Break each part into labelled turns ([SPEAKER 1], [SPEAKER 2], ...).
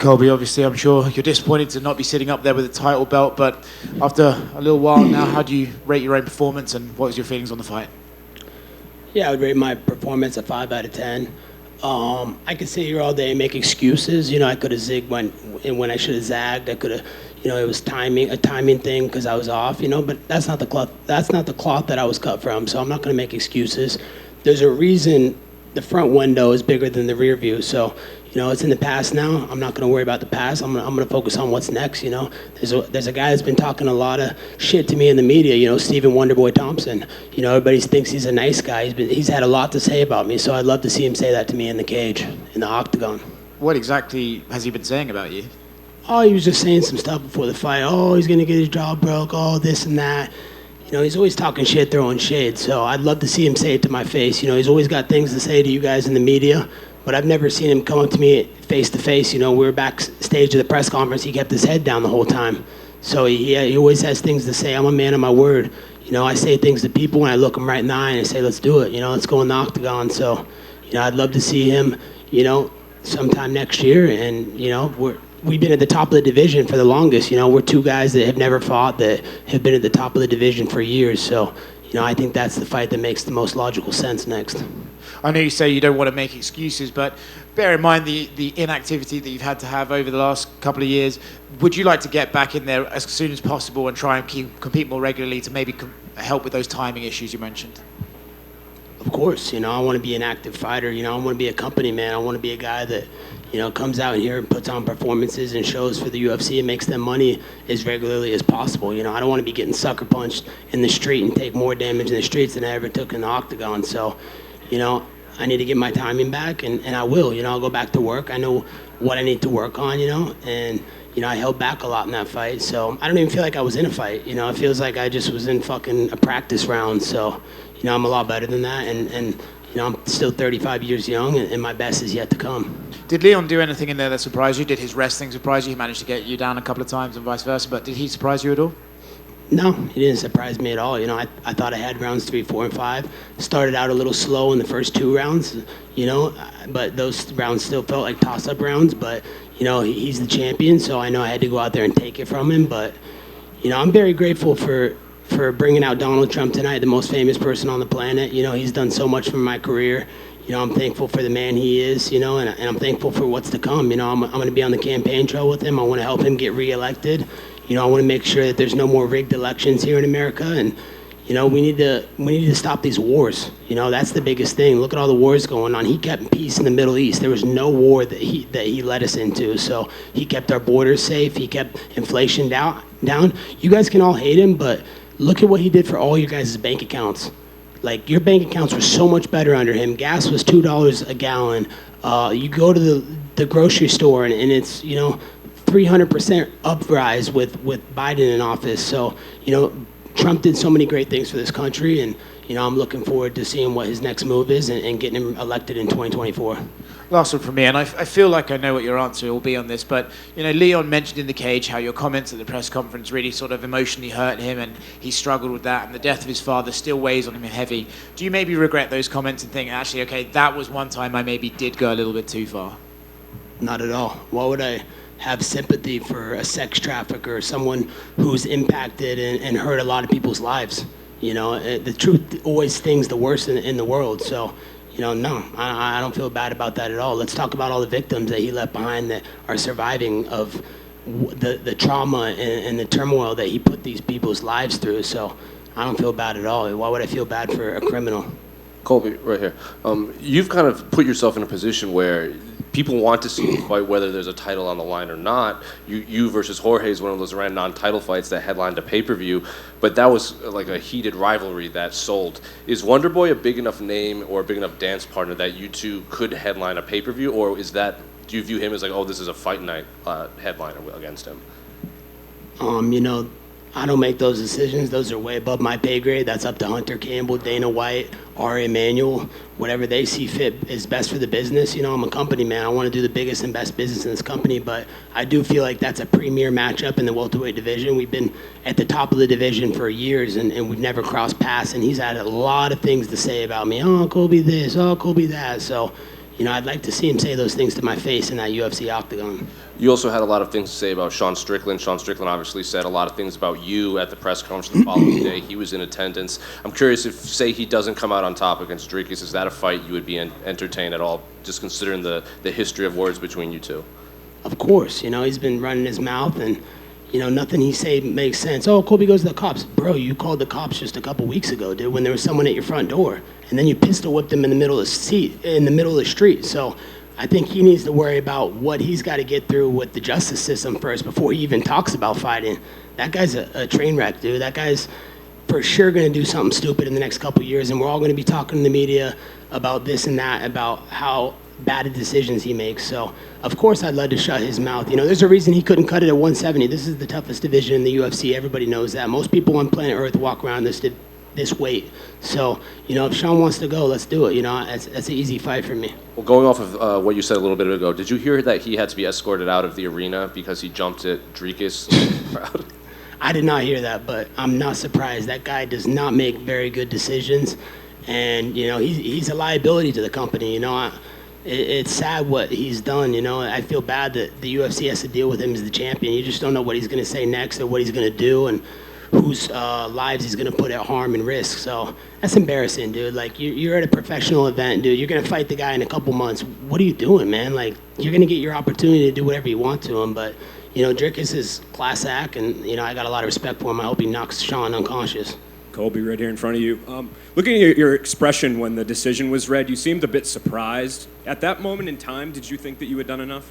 [SPEAKER 1] Colby, obviously, I'm sure you're disappointed to not be sitting up there with a title belt, but after a little while now, how do you rate your own performance, and what was your feelings on the fight?
[SPEAKER 2] Yeah, I would rate my performance a 5 out of 10. I could sit here all day and make excuses. I could have zigged when I should have zagged. I could have, it was a timing thing because I was off. But that's not the cloth. That's not the cloth that I was cut from. So I'm not going to make excuses. There's a reason the front window is bigger than the rear view. So it's in the past now. I'm not going to worry about the past. I'm going to focus on what's next. There's a guy that's been talking a lot of shit to me in the media. Stephen Wonderboy Thompson. Everybody thinks he's a nice guy. He's had a lot to say about me. So I'd love to see him say that to me in the cage, in the octagon.
[SPEAKER 1] What exactly has he been saying about you?
[SPEAKER 2] Oh, he was just saying some stuff before the fight. Oh, he's going to get his jaw broke. Oh, this and that. He's always talking shit, throwing shade. So I'd love to see him say it to my face. He's always got things to say to you guys in the media. But I've never seen him come up to me face to face. We were backstage at the press conference. He kept his head down the whole time. So he always has things to say. I'm a man of my word. I say things to people and I look them right in the eye and I say, let's do it. Let's go in the octagon. So, I'd love to see him, sometime next year. And, we've been at the top of the division for the longest. We're two guys that have never fought that have been at the top of the division for years. So, I think that's the fight that makes the most logical sense next.
[SPEAKER 1] I know you say you don't want to make excuses, but bear in mind the inactivity that you've had to have over the last couple of years. Would you like to get back in there as soon as possible and try and compete more regularly to maybe help with those timing issues you mentioned?
[SPEAKER 2] Of course, I want to be an active fighter. I want to be a company man. I want to be a guy that, comes out here and puts on performances and shows for the UFC and makes them money as regularly as possible. I don't want to be getting sucker punched in the street and take more damage in the streets than I ever took in the octagon. So, I need to get my timing back, and I will. I'll go back to work. I know what I need to work on, and, I held back a lot in that fight. So I don't even feel like I was in a fight. It feels like I just was in fucking a practice round. So, I'm a lot better than that, and I'm still 35 years young, and my best is yet to come.
[SPEAKER 1] Did Leon do anything in there that surprised you? Did his wrestling surprise you? He managed to get you down a couple of times and vice versa, but did he surprise you at all?
[SPEAKER 2] No, he didn't surprise me at all. I thought I had rounds 3, 4, and 5. Started out a little slow in the first 2 rounds, but those rounds still felt like toss-up rounds. But, he's the champion, so I know I had to go out there and take it from him. But, I'm very grateful for bringing out Donald Trump tonight, the most famous person on the planet. He's done so much for my career. I'm thankful for the man he is, and I'm thankful for what's to come. I'm going to be on the campaign trail with him. I want to help him get reelected. I want to make sure that there's no more rigged elections here in America, and we need to stop these wars. That's the biggest thing. Look at all the wars going on. He kept peace in the Middle East. There was no war that he led us into. So he kept our borders safe. He kept inflation down. You guys can all hate him, but look at what he did for all your guys' bank accounts. Like, your bank accounts were so much better under him. Gas was $2 a gallon. You go to the grocery store and it's 300% uprise with Biden in office. So, Trump did so many great things for this country, and, I'm looking forward to seeing what his next move is and getting him elected in 2024.
[SPEAKER 1] Last one from me, and I feel like I know what your answer will be on this, but, Leon mentioned in the cage how your comments at the press conference really sort of emotionally hurt him, and he struggled with that, and the death of his father still weighs on him heavy. Do you maybe regret those comments and think, actually, okay, that was one time I maybe did go a little bit too far?
[SPEAKER 2] Not at all. Why would I have sympathy for a sex trafficker, someone who's impacted and hurt a lot of people's lives? The truth always stings the worst in the world. So, no, I don't feel bad about that at all. Let's talk about all the victims that he left behind that are surviving of the trauma and the turmoil that he put these people's lives through. So I don't feel bad at all. Why would I feel bad for a criminal?
[SPEAKER 3] Colby, right here. You've kind of put yourself in a position where people want to see you fight whether there's a title on the line or not. You versus Jorge is one of those random non-title fights that headlined a pay-per-view, but that was like a heated rivalry that sold. Is Wonderboy a big enough name or a big enough dance partner that you two could headline a pay-per-view, or do you view him as like, oh, this is a fight night headliner against him?
[SPEAKER 2] I don't make those decisions. Those are way above my pay grade. That's up to Hunter Campbell, Dana White, Ari Emanuel, whatever they see fit is best for the business. I'm a company man. I want to do the biggest and best business in this company, but I do feel like that's a premier matchup in the welterweight division. We've been at the top of the division for years, and we've never crossed paths, and he's had a lot of things to say about me. Oh, Colby this, oh, Colby that. So, I'd like to see him say those things to my face in that UFC octagon.
[SPEAKER 3] You also had a lot of things to say about Sean Strickland. Sean Strickland obviously said a lot of things about you at the press conference the following day. He was in attendance. I'm curious if, say, he doesn't come out on top against Dricus, is that a fight you would be entertained at all, just considering the history of words between you two?
[SPEAKER 2] Of course, he's been running his mouth, and nothing he say makes sense. Oh, Colby goes to the cops. Bro, you called the cops just a couple weeks ago, dude, when there was someone at your front door, and then you pistol whipped him in the middle of the street. So I think he needs to worry about what he's got to get through with the justice system first before he even talks about fighting. That guy's a train wreck, dude. That guy's for sure going to do something stupid in the next couple years, and we're all going to be talking in the media about this and that, about how bad decisions he makes. So, of course, I'd love to shut his mouth. There's a reason he couldn't cut it at 170. This is the toughest division in the UFC. Everybody knows that. Most people on planet Earth walk around this weight. So, if Sean wants to go, let's do it. That's an easy fight for me.
[SPEAKER 3] Well, going off of what you said a little bit ago, did you hear that he had to be escorted out of the arena because he jumped at Dricus?
[SPEAKER 2] I did not hear that, but I'm not surprised. That guy does not make very good decisions, and he's a liability to the company. It's sad what he's done. I feel bad that the UFC has to deal with him as the champion. You just don't know what he's going to say next or what he's going to do and whose lives he's going to put at harm and risk. So that's embarrassing, dude. Like, you're at a professional event, dude. You're going to fight the guy in a couple months. What are you doing, man? Like, you're going to get your opportunity to do whatever you want to him. But, Dricus is class act, and, I got a lot of respect for him. I hope he knocks Sean unconscious.
[SPEAKER 4] Colby, right here in front of you. Looking at your expression when the decision was read, you seemed a bit surprised. At that moment in time, did you think that you had done enough?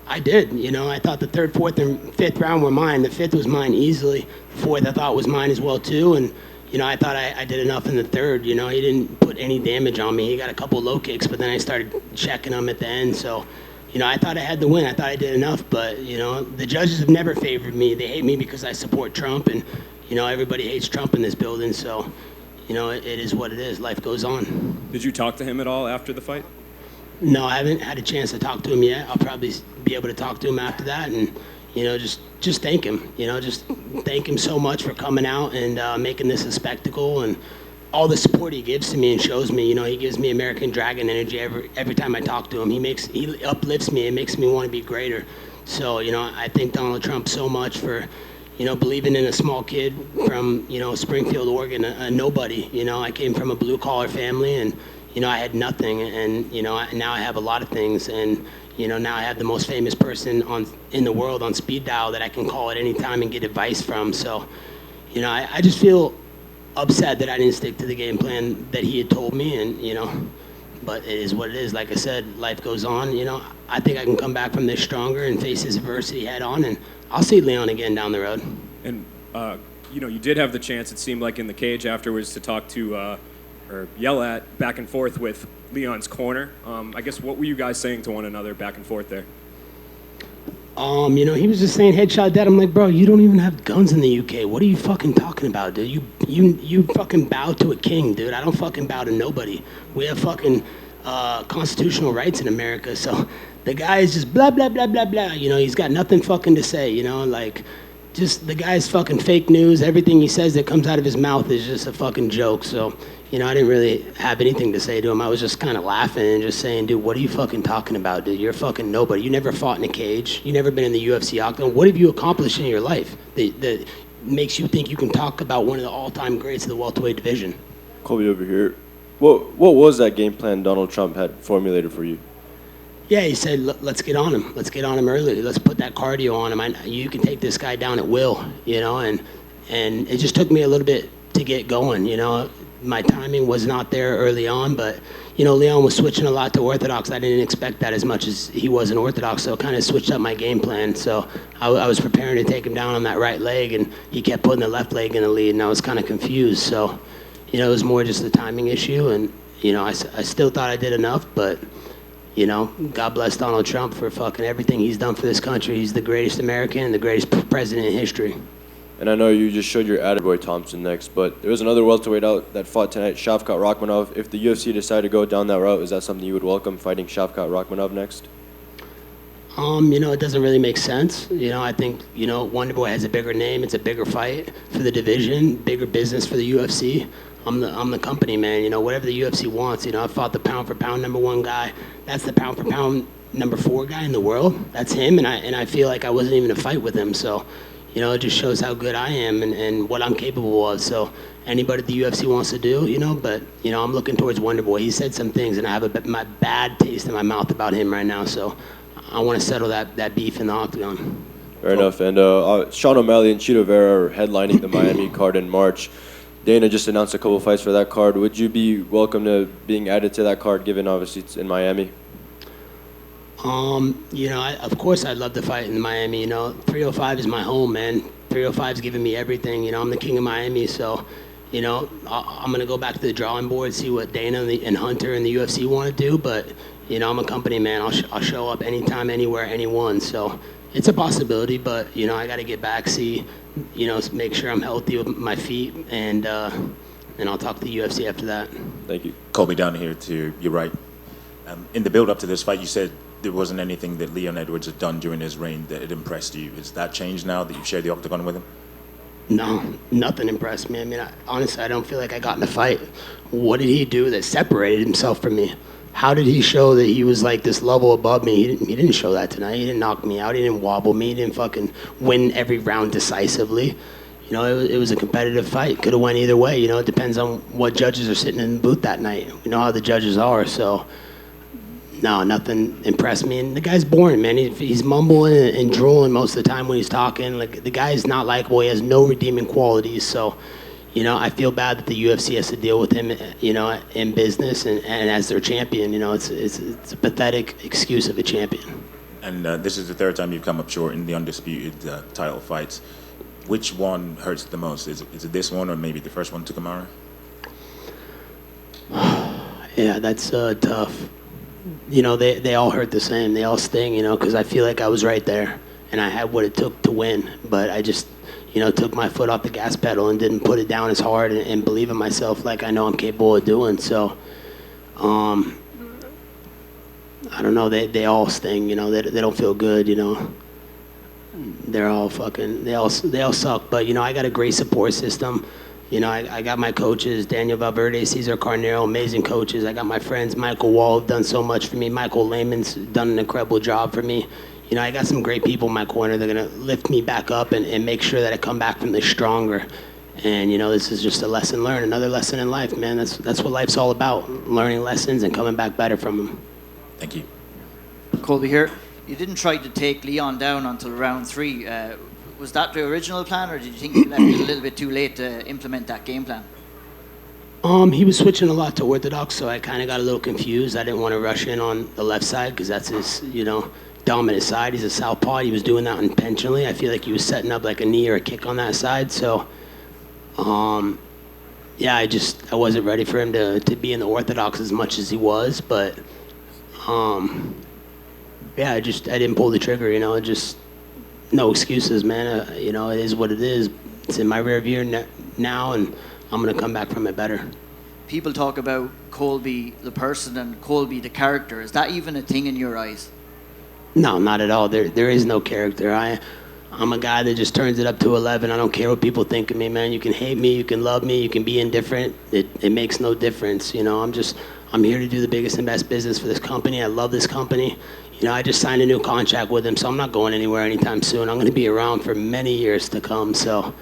[SPEAKER 2] I did. I thought the third, fourth, and fifth round were mine. The fifth was mine easily. The fourth I thought was mine as well, too. And, I thought I did enough in the third. He didn't put any damage on me. He got a couple low kicks, but then I started checking him at the end. So, I thought I had the win. I thought I did enough. But, the judges have never favored me. They hate me because I support Trump. And, everybody hates Trump in this building. So, it is what it is. Life goes on.
[SPEAKER 4] Did you talk to him at all after the fight?
[SPEAKER 2] No, I haven't had a chance to talk to him yet. I'll probably be able to talk to him after that and, just thank him. Just thank him so much for coming out and making this a spectacle and all the support he gives to me and shows me. He gives me American Dragon energy every time I talk to him. He uplifts me and makes me want to be greater. So, I thank Donald Trump so much for believing in a small kid from, Springfield, Oregon, a nobody. I came from a blue-collar family, and, I had nothing, and, now I have a lot of things, and, now I have the most famous person in the world on speed dial that I can call at any time and get advice from. So, I just feel upset that I didn't stick to the game plan that he had told me, and, but it is what it is. Like I said, life goes on. I think I can come back from this stronger and face this adversity head on, and I'll see Leon again down the road.
[SPEAKER 4] And, you did have the chance, it seemed like, in the cage afterwards to talk to or yell at back and forth with Leon's corner. I guess what were you guys saying to one another back and forth there?
[SPEAKER 2] He was just saying headshot dead. I'm like, bro, you don't even have guns in the UK. What are you fucking talking about, dude? You fucking bow to a king, dude. I don't fucking bow to nobody. We have fucking constitutional rights in America. So the guy is just blah, blah, blah, blah, blah. He's got nothing fucking to say, like, just the guy's fucking fake news. Everything he says that comes out of his mouth is just a fucking joke. So, I didn't really have anything to say to him. I was just kind of laughing and just saying, dude, what are you fucking talking about, dude? You're fucking nobody. You never fought in a cage. You never been in the UFC octagon. What have you accomplished in your life that makes you think you can talk about one of the all-time greats of the welterweight division?
[SPEAKER 5] Colby over here. What was that game plan Donald Trump had formulated for you?
[SPEAKER 2] Yeah, he said, let's get on him. Let's get on him early. Let's put that cardio on him. You can take this guy down at will, and it just took me a little bit to get going, My timing was not there early on, but, Leon was switching a lot to orthodox. I didn't expect that as much as he was in orthodox, so it kind of switched up my game plan. So I was preparing to take him down on that right leg, and he kept putting the left leg in the lead, and I was kind of confused. So, it was more just the timing issue, and, I still thought I did enough, but... God bless Donald Trump for fucking everything he's done for this country. He's the greatest American and the greatest president in history.
[SPEAKER 5] And I know you just showed your Attaboy Thompson next, but there was another welterweight out that fought tonight, Shavkat Rakhmonov. If the UFC decided to go down that route, is that something you would welcome, fighting Shavkat Rakhmonov next?
[SPEAKER 2] It doesn't really make sense. I think, Wonderboy has a bigger name. It's a bigger fight for the division, bigger business for the UFC. I'm the company man. You know, whatever the UFC wants. You know, I fought the pound for pound #1 guy. That's the pound for pound #4 guy in the world. That's him, and I feel like I wasn't even in a fight with him. So, you know, it just shows how good I am and what I'm capable of. So anybody the UFC wants to do, you know, but, you know, I'm looking towards Wonderboy. He said some things, and I have my bad taste in my mouth about him right now. So I want to settle that beef in the octagon.
[SPEAKER 5] Fair enough. And Sean O'Malley and Chito Vera are headlining the Miami card in March. Dana just announced a couple fights for that card. Would you be welcome to being added to that card, given obviously it's in Miami?
[SPEAKER 2] You know, of course I'd love to fight in Miami. You know, 305 is my home, man. 305's giving me everything. You know, I'm the king of Miami, so, you know, I'm going to go back to the drawing board, see what Dana and Hunter and the UFC want to do. But, you know, I'm a company man. I'll show up anytime, anywhere, anyone. So it's a possibility, but, you know, I got to get back, see, you know, make sure I'm healthy with my feet, and I'll talk to the UFC after that.
[SPEAKER 5] Thank you.
[SPEAKER 6] Colby, down here to your right. In the build-up to this fight, you said there wasn't anything that Leon Edwards had done during his reign that had impressed you. Has that changed now that you've shared the octagon with him?
[SPEAKER 2] No, nothing impressed me. I mean, honestly, I don't feel like I got in a fight. What did he do that separated himself from me? How did he show that he was like this level above me? He didn't show that tonight. He didn't knock me out. He didn't wobble me. He didn't fucking win every round decisively. You know, it was a competitive fight. Could have went either way. You know, it depends on what judges are sitting in the booth that night. You know how the judges are. So, no, nothing impressed me. And the guy's boring, man. He's mumbling and drooling most of the time when he's talking. Like, the guy's not likable. He has no redeeming qualities. So, you know, I feel bad that the UFC has to deal with him, you know, in business and as their champion. You know, it's a pathetic excuse of a champion.
[SPEAKER 6] And this is the third time you've come up short in the undisputed title fights. Which one hurts the most? Is it this one or maybe the first one to Kamara?
[SPEAKER 2] Yeah, that's tough. You know, they all hurt the same. They all sting, you know, because I feel like I was right there and I had what it took to win. But I just, you know, took my foot off the gas pedal and didn't put it down as hard and believe in myself like I know I'm capable of doing. So, I don't know. They all sting, you know. They don't feel good, you know. They're all fucking, they all suck. But, you know, I got a great support system. You know, I got my coaches, Daniel Valverde, Cesar Carnero, amazing coaches. I got my friends, Michael Wall, have done so much for me. Michael Lehman's done an incredible job for me. You know, I got some great people in my corner. They're going to lift me back up and make sure that I come back from this stronger. And, you know, this is just a lesson learned, another lesson in life, man. That's what life's all about, learning lessons and coming back better from them.
[SPEAKER 6] Thank you.
[SPEAKER 7] Colby here. You didn't try to take Leon down until round 3. Was that the original plan, or did you think you left it a little bit too late to implement that game plan?
[SPEAKER 2] He was switching a lot to orthodox, so I kind of got a little confused. I didn't want to rush in on the left side because that's his, you know, dominant side. He's a southpaw. He was doing that intentionally. I feel like he was setting up like a knee or a kick on that side. So, yeah, I wasn't ready for him to be in the orthodox as much as he was. But, yeah, I didn't pull the trigger, you know. No excuses, man. You know, it is what it is. It's in my rear view now, and I'm going to come back from it better.
[SPEAKER 7] People talk about Colby the person and Colby the character. Is that even a thing in your eyes?
[SPEAKER 2] No, not at all. There is no character. I'm a guy that just turns it up to 11. I don't care what people think of me, man. You can hate me, you can love me, you can be indifferent. It makes no difference. You know, I'm here to do the biggest and best business for this company. I love this company. You know, I just signed a new contract with him, so I'm not going anywhere anytime soon. I'm going to be around for many years to come. So,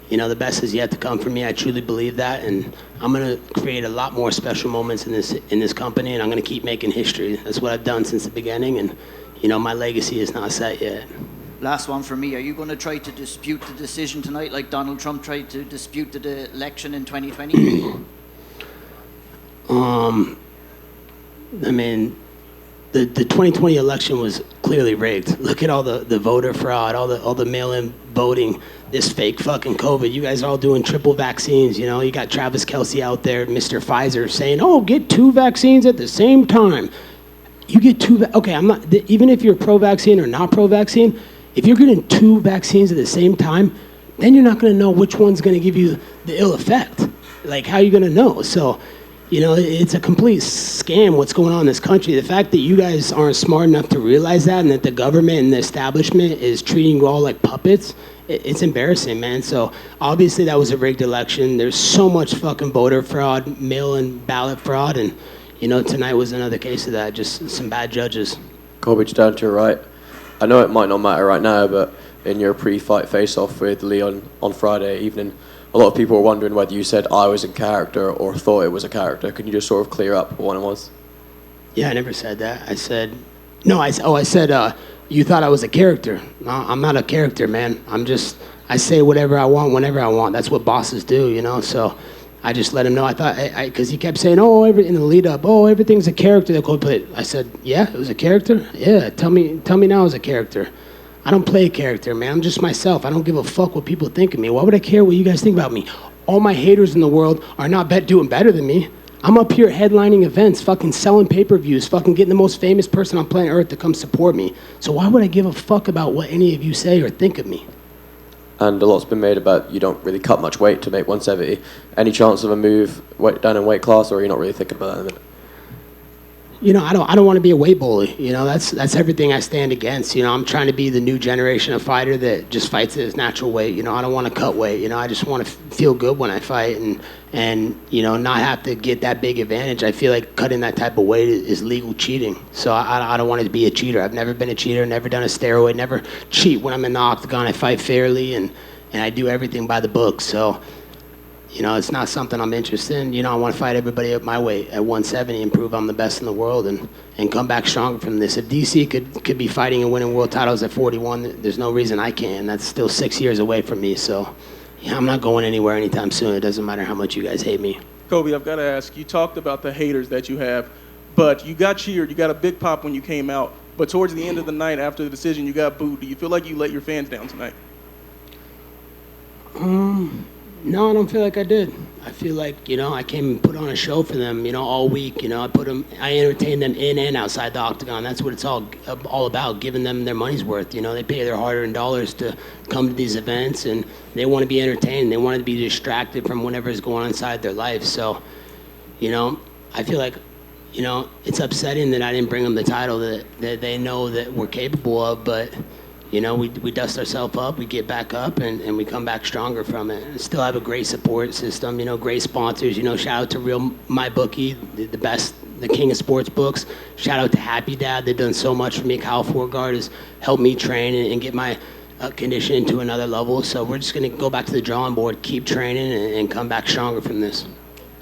[SPEAKER 2] you know, the best is yet to come for me. I truly believe that, and I'm going to create a lot more special moments in this company, and I'm going to keep making history. That's what I've done since the beginning, and, you know, my legacy is not set yet.
[SPEAKER 7] Last one for me. Are you going to try to dispute the decision tonight like Donald Trump tried to dispute the election in 2020?
[SPEAKER 2] I mean, the 2020 election was clearly rigged. Look at all the voter fraud, all the mail-in voting, this fake fucking COVID. You guys are all doing triple vaccines, you know. You got Travis Kelce out there, Mr. Pfizer, saying, "Oh, get 2 vaccines at the same time." You get 2. Okay, I'm not. Even if you're pro-vaccine or not pro-vaccine, if you're getting 2 vaccines at the same time, then you're not going to know which one's going to give you the ill effect. Like, how are you going to know? So, You know, it's a complete scam what's going on in this country. The fact that you guys aren't smart enough to realize that, and that the government and the establishment is treating you all like puppets, it's embarrassing, man. So obviously that was a rigged election. There's so much fucking voter fraud, mail-in ballot fraud, and you know, tonight was another case of that. Just some bad judges.
[SPEAKER 5] Colby, just down to your right. I know it might not matter right now, but in your pre-fight face-off with Leon on Friday evening, a lot of people were wondering whether you said I was in character or thought it was a character. Can you just sort of clear up what it was?
[SPEAKER 2] Yeah, I never said that. I said, no, I said, you thought I was a character. No, I'm not a character, man. I say whatever I want, whenever I want. That's what bosses do, you know? So I just let him know. I thought, because he kept saying, in the lead up, everything's a character that Cole played. I said, yeah, it was a character? Yeah, tell me now it's a character. I don't play a character, man. I'm just myself. I don't give a fuck what people think of me. Why would I care what you guys think about me? All my haters in the world are not doing better than me. I'm up here headlining events, fucking selling pay-per-views, fucking getting the most famous person on planet Earth to come support me. So why would I give a fuck about what any of you say or think of me?
[SPEAKER 5] And a lot's been made about you don't really cut much weight to make 170. Any chance of a move down in weight class, or are you not really thinking about that in a minute?
[SPEAKER 2] You know, I don't want to be a weight bully. You know, that's everything I stand against. You know, I'm trying to be the new generation of fighter that just fights at his natural weight. You know, I don't want to cut weight. You know, I just want to feel good when I fight and you know, not have to get that big advantage. I feel like cutting that type of weight is legal cheating. So I don't want to be a cheater. I've never been a cheater, never done a steroid, never cheat when I'm in the octagon. I fight fairly and I do everything by the book. So, you know, it's not something I'm interested in. You know, I want to fight everybody at my weight at 170 and prove I'm the best in the world and come back stronger from this. If DC could be fighting and winning world titles at 41, there's no reason I can't. That's still 6 years away from me. So, yeah, I'm not going anywhere anytime soon. It doesn't matter how much you guys hate me.
[SPEAKER 8] Colby, I've got to ask, you talked about the haters that you have, but you got cheered. You got a big pop when you came out. But towards the end of the night, after the decision, you got booed. Do you feel like you let your fans down tonight?
[SPEAKER 2] No, I don't feel like I did. I feel like, you know, I came and put on a show for them, you know, all week. You know, I entertained them in and outside the octagon. That's what it's all about, giving them their money's worth. You know, they pay their hard-earned dollars to come to these events, and they want to be entertained. They want to be distracted from whatever is going on inside their life. So, you know, I feel like, you know, it's upsetting that I didn't bring them the title that they know that we're capable of, but you know, we dust ourselves up, we get back up, and we come back stronger from it. And still have a great support system, you know, great sponsors. You know, shout out to MyBookie, the best, the king of sports books. Shout out to Happy Dad. They've done so much for me. Kyle Forgard has helped me train and get my conditioning to another level. So we're just going to go back to the drawing board, keep training, and come back stronger from this.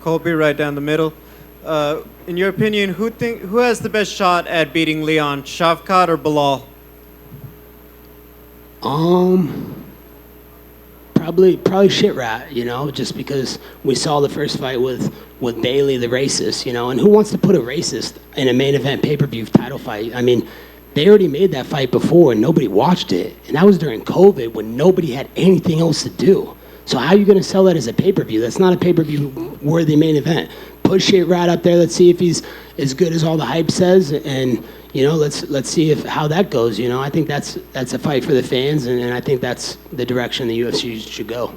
[SPEAKER 9] Colby, right down the middle. In your opinion, who has the best shot at beating Leon, Shavkat or Bilal?
[SPEAKER 2] Probably shit rat, you know, just because we saw the first fight with Bailey, the racist, you know, and who wants to put a racist in a main event pay-per-view title fight? I mean, they already made that fight before and nobody watched it, and that was during COVID when nobody had anything else to do. So how are you going to sell that as a pay-per-view? That's not a pay-per-view worthy main event. Put shit rat up there. Let's see if he's as good as all the hype says, and you know, let's see how that goes. You know, I think that's a fight for the fans, and I think that's the direction the UFC should go.